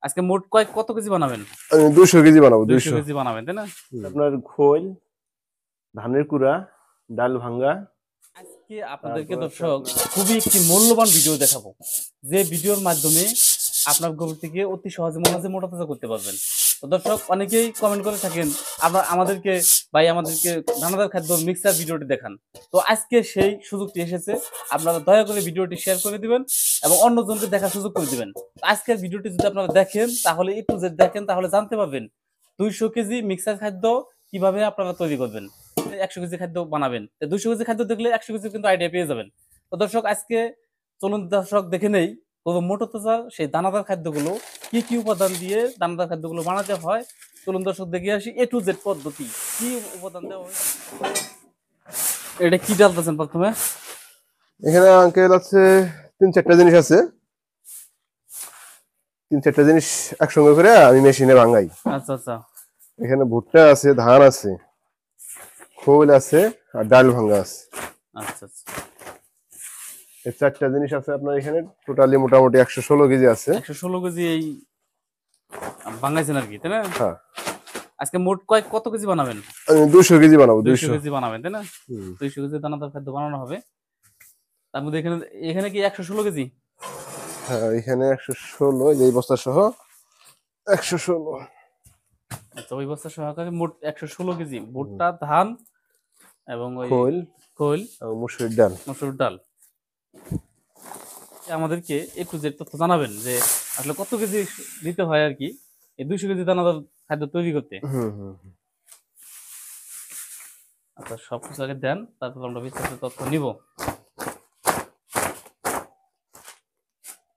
আজকে মোট কত কেজি বানাবেন? আমি 200 কেজি বানাবো। 200 200 কেজি বানাবেন, তাই না? আপনার খোল, ধানের কুড়া, ডাল ভাঙ্গা, আজকে আপনাদেরকে তারপর আছে দর্শক আপনার খুবই একটি মূল্যবান ভিডিও দেখাবো, যে ভিডিওর মাধ্যমে আপনার গরু থেকে অতি সহজে মনে মোটা তাজা করতে পারবেন। তো দর্শক অনেকেই কমেন্ট করে থাকেন আমাদেরকে, ভাই আমাদেরকে দানাদার খাদ্য মিক্সার ভিডিওটি দেখান। তো আজকে সেই সুযোগটি এসেছে, আপনারা দয়া করে ভিডিওটি শেয়ার করে দিবেন এবং অন্যজনকে দেখার সুযোগ করে দিবেন। আজকের ভিডিওটি যদি আপনারা দেখেন তাহলে একটু যে দেখেন তাহলে জানতে পারবেন 200 কেজি মিক্সার খাদ্য কিভাবে আপনারা তৈরি করবেন। 100 কেজি খাদ্য বানাবেন, 200 কেজি খাদ্য দেখলে 100 কেজি কিন্তু আইডিয়া পেয়ে যাবেন। তো দর্শক আজকে চলুন দর্শক দেখে নেই পুরো মোটো তাজা সেই দানাদার খাদ্যগুলো কি কি উপাদান দিয়ে দানাদার খাদ্যগুলো বানাতে হয়। চলুন দর্শক দেখে আসি এ টু জেড পদ্ধতি কি উপাদান দেওয়া হয়। এটা কি ডালতেছেন প্রথমে? এখানে আঙ্কেল আছে 3-4টা জিনিস আছে। 3-4টা জিনিস একসঙ্গে করে আমি মেশিনে ভাঙাই। আচ্ছা আচ্ছা এখানে ভুট্টা আছে, ধান আছে, খোল আছে আর ডাল ভাঙ্গা আছে। আচ্ছা আচ্ছা এই 4টা জিনিস আছে আপনার এখানে। টোটালি মোটামুটি 116 কেজি আছে। 116 কেজি এই বাঙাইছেন আর কি, তাই না? হ্যাঁ, আজকে মোট কত কেজি বানাবেন? আমি 200 কেজি বানাবো। 200 200। কেজি বানাবেন, তাই না? 200 কেজি দানাদার খাদ্য বানানো হবে। তার মধ্যে এখানে এখানে কি 116 কেজি? হ্যাঁ, এখানে 116, এই বস্তা সহ 116। আচ্ছা, ওই বস্তা সহকারে মোট 116 কেজি ভুট্টা, ধান এবং ওই খোল খোল, এবং মুসুরির ডাল। মসুর ডাল। আমাদেরকে একটু যে তথ্য জানাবেন যে আসলে কত কেজি দিতে হয় আর কি এই 200 কেজি দানাদার খাদ্য তৈরি করতে। হুম হুম। আচ্ছা, সবকিছু আগে দেন, তারপর আমরা বিস্তারিত তথ্য নিব।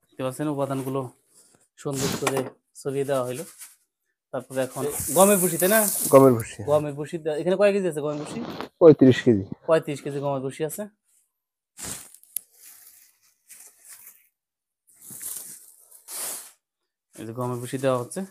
দেখতে পাচ্ছেন উপাদানগুলো সুন্দর করে ছড়িয়ে দেওয়া হলো। তারপরে এখন গমের ভুসি, তাই না? গমের ভুসি গমের ভুসি এখানে কয় কেজি আছে? গমের ভুসি 35 কেজি। 35 কেজি গমের ভুসি আছে। এই যে গমের ভুসি দেওয়া হচ্ছে।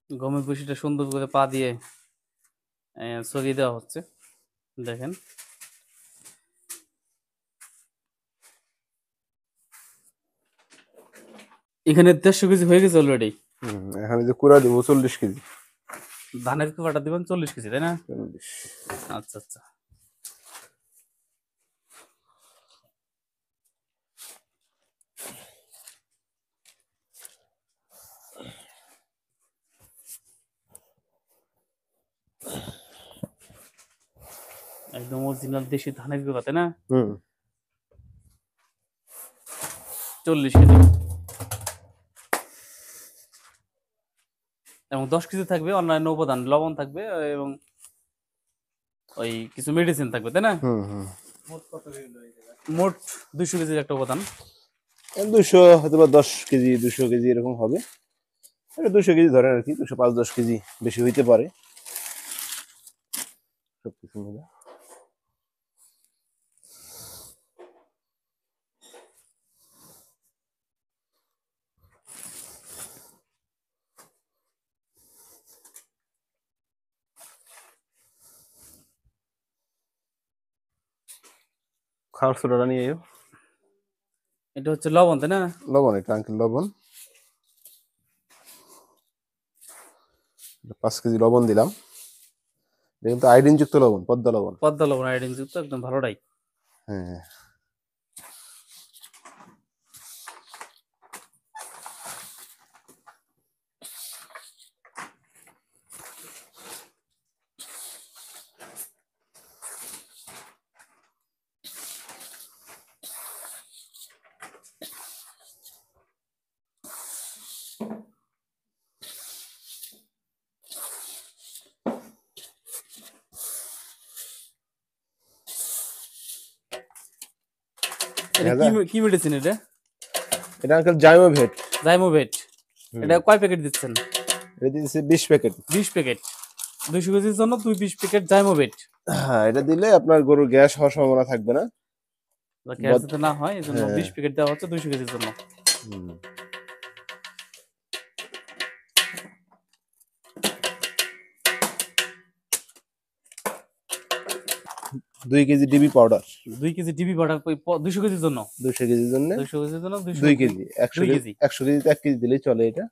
গমের ভুসিটা সুন্দর করে পা দিয়ে ছড়িয়ে দেওয়া হচ্ছে, দেখেন। এখানে 150 কেজি হয়ে গেছে অলরেডি। এখানে যে কুড়া দিব 40 কেজি। ধানের কুয়াটা দিবেন 40 কেজি, তাই না? 40। আচ্ছা আচ্ছা একদম অরিজিনাল দেশি ধানের গুঁড়া, তাই না? হুম। 40 কেজি এবং 10 কেজি থাকবে অন্যান্য উপাদান, লবণ থাকবে এবং ওই কিছু মেডিসিন থাকবে, তাই না? হুম হুম। মোট 200 কেজির একটা উপাদান। 200 হয়তো বা 10 কেজি 200 কেজি এরকম হবে। এটা 200 কেজি ধরেন আর কি, 205-10 কেজি বেশি হইতে পারে সবকিছু মিলে। খাওয়ার সোডাটা নিয়ে এও। এটা হচ্ছে লবণ, তাই না? লবণ, এটা আঙ্কেল লবণ। 5 কেজি লবণ দিলাম। এটা কিন্তু আয়োডিন যুক্ত লবণ, পদ্মা লবণ। পদ্মা লবণ আয়োডিন যুক্ত, একদম ভালোটাই। হ্যাঁ। এটা কি কি মেডিসিন এটা? এটা আঙ্কেল জাইমোভেট। জাইমোভেট। এটা কয় প্যাকেট দিচ্ছেন? এটা দিয়েছে 20 প্যাকেট। 20 প্যাকেট। 200 কেজির জন্য 20 প্যাকেট জাইমোভেট। হ্যাঁ, এটা দিলে আপনার গরুর গ্যাস হওয়ার সম্ভাবনা থাকবে না। গ্যাস যাতে না হয় এজন্য হ্যাঁ। 20 প্যাকেট দেওয়া হচ্ছে 200 কেজির জন্য। 2 KG DB powder, 2 KG DB powder 200 কেজির জন্য, 200 কেজির জন্য 200 কেজির জন্য 2 কেজি, 2 কেজি 100 কেজিতে 1 কেজি দিলেই চলে। এটা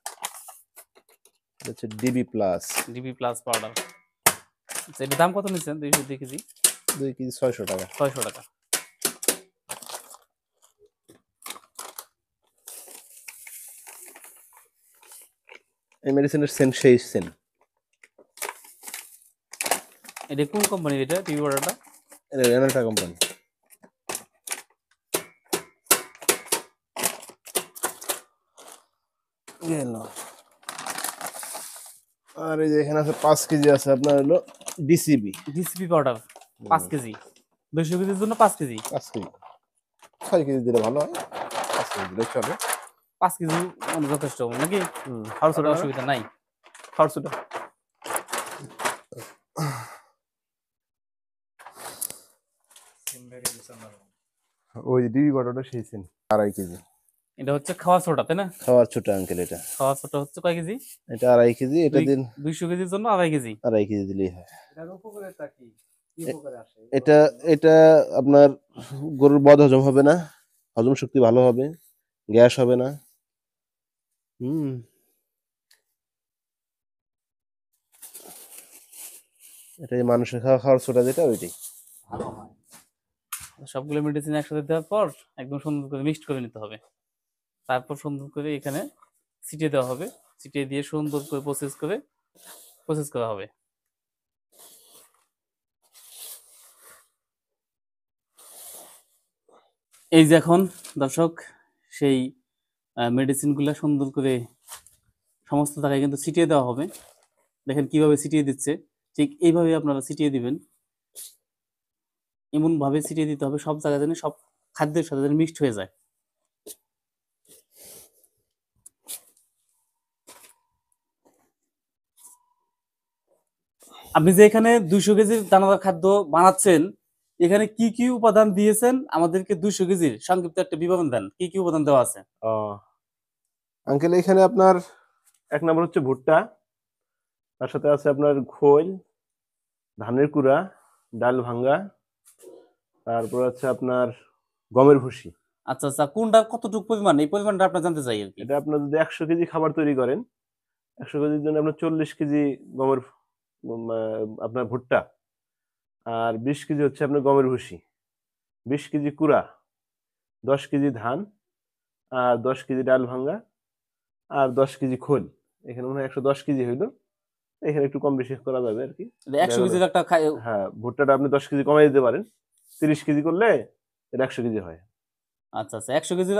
হচ্ছে DB plus, DB plus powder. আচ্ছা, এটার দাম কত নিচ্ছেন? 2 কেজি 2 কেজি 600 টাকা। 600 টাকা। এই মেডিসিনের সেন্ট সেই সেন্ট। এটা কোন কোম্পানির এটা ডিবি পাউডারটা? এটা রেনাল্টা কোম্পানি। গেল। আর এই যে এখানে আছে 5 কেজি আছে আপনার হলো ডিসিবি, ডিসিপি পাউডার 5 কেজি, 200 কেজির জন্য 5 কেজি। 5 কেজি, 6 কেজি দিলে ভালো হয়, 5 কেজি দিলে চলে। 5 কেজি যথেষ্ট নাকি? খাওয়ার কোনো অসুবিধা নাই। খাওয়ার ওই ডিবি বাটাটা সেই সেন 2.5 কেজি। এটা হচ্ছে খাওয়া সোডা তাই না? খাওয়ার ছোট আঙ্কেল এটা। খাওয়া সোডা হচ্ছে কয় কেজি? এটা 2.5 কেজি, এটা দিন 200 কেজির জন্য 2.5 কেজি। 2.5 কেজি দিলেই হয়। এটার উপকারিতা কি? কি উপকারে আসে? এটা এটা আপনার গরুর বদ হজম হবে না, হজম শক্তি ভালো হবে, গ্যাস হবে না। এটাই মানুষের খাওয়ার ছোটা যেটা ওইটাই ভালো হয়। সবগুলো মেডিসিন একসাথে দেওয়ার পর একদম সুন্দর করে মিক্সড করে নিতে হবে। তারপর সুন্দর করে এখানে ছিটিয়ে দেওয়া হবে। ছিটিয়ে দিয়ে সুন্দর করে প্রসেস করা হবে। এই যে এখন দর্শক সেই মেডিসিনগুলো সুন্দর করে সমস্ত জায়গায় কিন্তু ছিটিয়ে দেওয়া হবে। দেখেন কিভাবে ছিটিয়ে দিচ্ছে, ঠিক এইভাবে আপনারা ছিটিয়ে দিবেন। এমন ভাবে ছিটিয়ে দিতে হবে সব জায়গায় যেন সব খাদ্যের সাথে যেন মিক্সড হয়ে যায়। আপনি যে এখানে 200 কেজির দানাদার খাদ্য বানাচ্ছেন, এখানে কি কি উপাদান দিয়েছেন আমাদেরকে 200 কেজির সংক্ষিপ্ত একটা বিবরণ দেন। কি কি উপাদান দেওয়া আছে? আঙ্কেল এখানে আপনার 1 নম্বর হচ্ছে ভুট্টা, তার সাথে আছে আপনার খোল, ধানের কুড়া, ডাল ভাঙ্গা, তারপর আছে আপনার গমের ভুসি। আচ্ছা আচ্ছা, কোনটা কতটুকু পরিমাণ, এই পরিমাণটা আপনার জানতে চাই আর কি। এটা আপনার যদি 100 কেজি খাবার তৈরি করেন, 100 কেজির জন্য আপনার 40 কেজি গমের আপনার ভুট্টা, আর 20 কেজি হচ্ছে আপনার গমের ভুসি, 20 কেজি কুড়া, 10 কেজি ধান, আর 10 কেজি ডাল ভাঙ্গা, আর 10 কেজি খোল। এখানে মনে হয় 110 কেজি হইলো, এখানে একটু কম বেশি করা যাবে আর কি। 100 কেজির একটা হ্যাঁ, ভুট্টাটা আপনি 10 কেজি কমাই দিতে পারেন, 30 কেজি করলে এটা 100 কেজি হয়। আচ্ছা আচ্ছা, 100 কেজির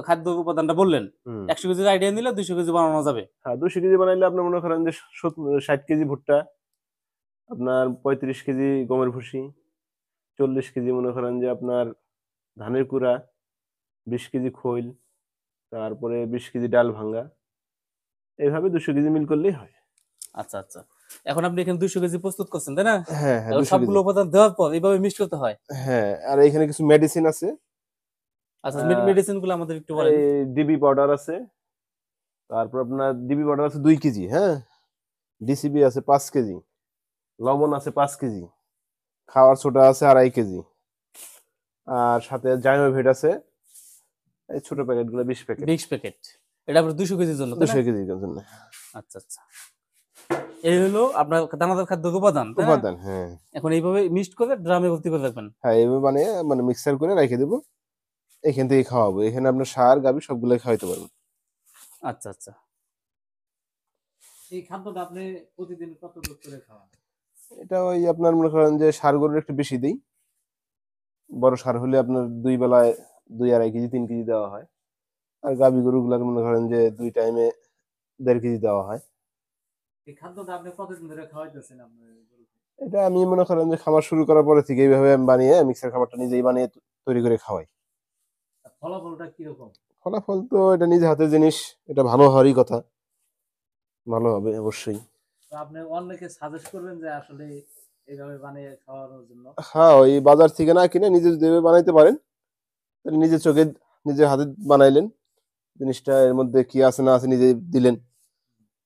খাদ্য উপাদানটা বললেন। হুম 100 কেজির আইডিয়া নিলে 200 কেজি বানানো যাবে। হ্যাঁ, 200 কেজি বানাইলে আপনার মনে করেন যে 60 কেজি ভুট্টা, আপনার 35 কেজি গমের ভুসি, 40 কেজি মনে করেন যে আপনার ধানের কুড়া, 20 কেজি খৈল, তারপরে 20 কেজি ডাল ভাঙ্গা, এইভাবে 200 কেজি মিল করলেই হয়। আচ্ছা আচ্ছা, এখন আপনি এখানে 200 কেজি প্রস্তুত করছেন তাই না? হ্যাঁ হ্যাঁ, এখন 200 সবগুলো কেজি। উপাদান দেওয়ার পর এইভাবে মিক্স করতে হয়। হ্যাঁ, আর এখানে কিছু মেডিসিন আছে। আচ্ছা, আহ, মেডিসিন গুলো আমাদের একটু বলেন। এই ডিবি পাউডার আছে, তারপর আপনার ডিবি পাউডার আছে 2 কেজি, হ্যাঁ, ডিসিবি আছে 5 কেজি, লবণ আছে 5 কেজি, খাওয়ার সোডা আছে 2.5 কেজি, আর সাথে জাইমোভেট আছে এই ছোট প্যাকেট গুলো 20 প্যাকেট, 20 প্যাকেট। এটা আপনার 200 কেজির জন্য তাই না? 200 কেজির জন্য। আচ্ছা আচ্ছা, এই হলো আপনার দানাদার খাদ্যের উপাদান তাই না? উপাদান, হ্যাঁ এখন এইভাবে মিক্সড করে ড্রামে ভর্তি করে রাখবেন। হ্যাঁ, এইভাবে মানে মিক্সার করে রেখে দেবো, এখান থেকে খাওয়াবো। এখানে আপনার সার গাবি সবগুলো খাওয়াইতে পারবো। আচ্ছা আচ্ছা, এই খাদ্যটা আপনি প্রতিদিন কতটুকু করে খাওয়ান? এটা ওই আপনার মনে করেন যে সার গরুর একটু বেশি দিই, বড় সার হলে আপনার 2 বেলায় 2.5 কেজি 3 কেজি দেওয়া হয়, আর গাবি গরুগুলার মনে করেন যে 2 টাইমে 1.5 কেজি দেওয়া হয়। এই খাদ্যটা আপনি কতদিন ধরে খাওয়াইতেছেন আপনার গরুকে? এটা আমি মনে করেন যে খামার শুরু করার পরে থেকে এইভাবে আমি বানিয়ে মিক্সার খাবারটা নিজেই বানিয়ে তৈরি করে খাওয়াই। আর ফলাফলটা কিরকম? ফলাফল তো এটা নিজে হাতের জিনিস, এটা ভালো হওয়ারই কথা, ভালো হবে অবশ্যই। তো আপনি অন্যকে সাজেস্ট করবেন যে আসলে এইভাবে বানিয়ে খাওয়ানোর জন্য? হ্যাঁ, ওই বাজার থেকে না কিনে নিজে যদি এভাবে বানাইতে পারেন, তাহলে নিজের চোখে নিজের হাতে বানাইলেন, জিনিসটা এর মধ্যে কি আছে না আছে নিজে দিলেন,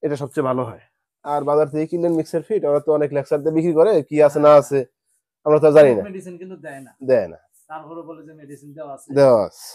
এটা সবচেয়ে ভালো হয়। আর বাজার থেকে কিনলেন মিক্সার ফিট, ওরা তো অনেক লেকচার দিয়ে বিক্রি করে কি আছে না আছে, আমরা তো আর জানি না, মেডিসিন কিন্তু দেয় না, দেয় না, তারপরে বলে যে মেডিসিন দেওয়া আছে। দেওয়া আছে।